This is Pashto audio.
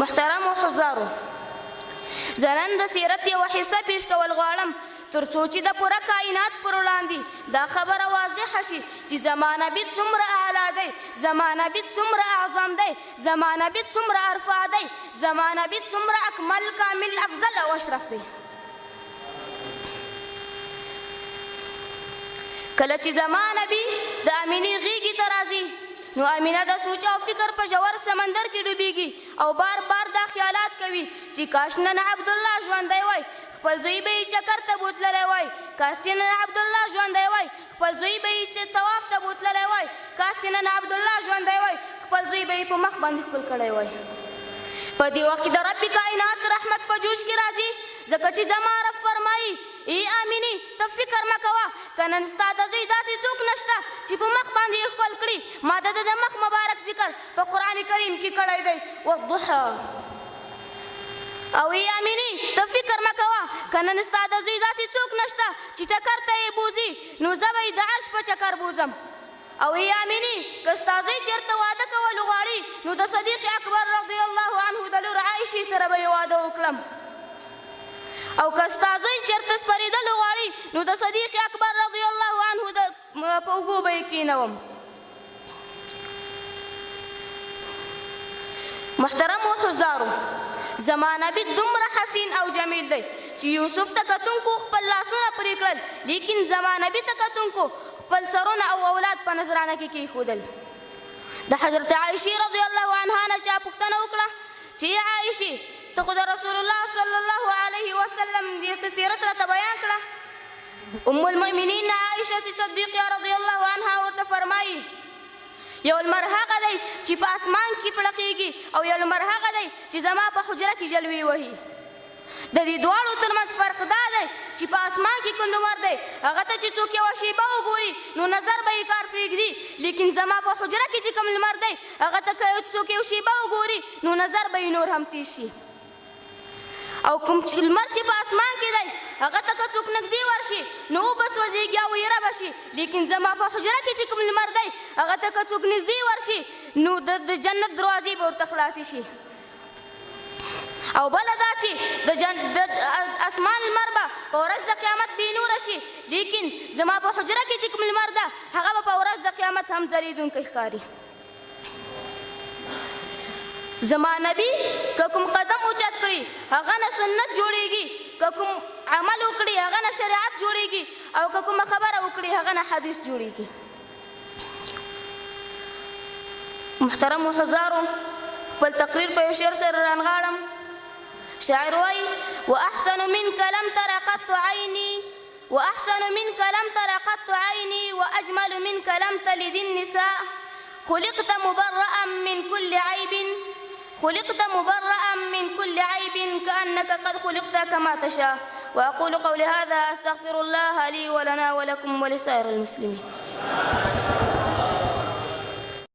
محترمو حضارو، زه نن د سیرت یوه حصه پیش کول غواړم تر څو چې د پوره کائنات پر وړاندې دا خبره واضحه شي چې زما نبي څومره اعلی دی، زما نبي څومره اعظم دی، زما نبي څومره ارفع دی، زما نبي څومره اکمل کامل افضل او اشرف دی. کله چې زما نبي د امینې غېږې ته راځي نو امینه د سوچ او فکر په ژور سمندر کې ډوبېږي او بار بار دا خیالات کوي چې کاش نن عبدالله ژوندی وای، خپل زوی به یې چکر ته بوتللی وای، کاش چې نن عبدالله ژوندی وای، خپل زوی به یې طواف ته بوتللی وای، کاش چې نن عبدالله ژوندی وای، خپل زوی به یې په مخ باندې ښکل کړی وای. په دې وخت کې د رب کائنات رحمت په جوش کې راځي، ځکه چې زما رب فرمایي ای امینې ته فکر مه کوه، که نن ستا د زوی داسې څوک نشته چې په مخ باندې یې ښکل کړي، ما د ده د مخ مبارک ذکر په قرآن کریم کې کړی دی والضحی. او ای امینې ته فکر مه کوه که نن ستا د زوی داسې څوک نشته چې ټکر ته یې بوځي نو زه به یې د عرش په چکر بوځم. او ای امینې که ستا زوی چېرته واده کول غواړي نو د صدیق اکبر رضی الله عنه د لور عایشې سره به یې واده وکړم. او که ستا زوی چېرته سپرېدل غواړي نو د صدیق اکبر رضی الله عنه په اوږو به یې کېنوم. محترمو حضارو، زما نبي دومره حسین او جمیل دی چې یوسف ته کتونکو خپل لاسونه پرې کړل، لیکن زما نبي ته کتونکو خپل سرونه او اولاد په نظرانه کې کېښودل. د حضرت عایشې رضی الله عنها نه چا پوښتنه وکړه چې ای عایشې ته خو د رسول الله صلی الله علیه وسلم دې سیرت راته بیان کړه. ام المؤمنین عایشه صدیقه رضی الله عنها ورته فرمایي یو لمر هغه دی چې په اسمان کې پړقېږي او یو لمر هغه دی چې زما په حجره کې جلوې وهي. د دې دواړو ترمنځ فرق دا دی چې په اسمان کې کوم لمر دی هغه ته چې څوک یوه شیبه وګوري نو نظر به یې کار پرېږدي، لیکن زما په حجره کې چې کوم لمر دی هغه ته که څوک یو شیبه وګوري نو نظر به یې نور هم تېز شي. او کوم لمر چې په اسمان کې دی هغه ته که څوک نږدې ورشي نو اوبه سوځېږي او ویره به شي، لیکن زما په حجره کې چې کوم لمر دی هغه ته که څوک نږدې ورشي نو د جنت دروازې به ورته خلاصې شي. او بله دا چې د اسمان لمر به په ورځ د قیامت بې نوره شي، لیکن زما په حجره کې چې کوم لمر ده هغه به په ورځ د قیامت هم ځلېدونکی ښکاري. زما نبي که کوم قدم اوچت کړي هغه نه سنت جوړېږي، که کوم عمل وکړي هغه نه شریعت جوړېږي، او که کومه خبره وکړي هغه نه حدیث جوړېږي. محترمو حضارو، خپل تقریر په یو شعر سره رانغاړم. شاعر وایي واحسن منك لم تر قط عيني، واحسن منك لم تر قط عيني، واجمل منك لم تلد النساء، خلقت مبرأ من كل عيب، خلقت مبرأ من كل عيب، كأنك قد خلقت كما تشاء. وأقول قولي هذا أستغفر الله لي ولنا ولكم ولسائر المسلمين.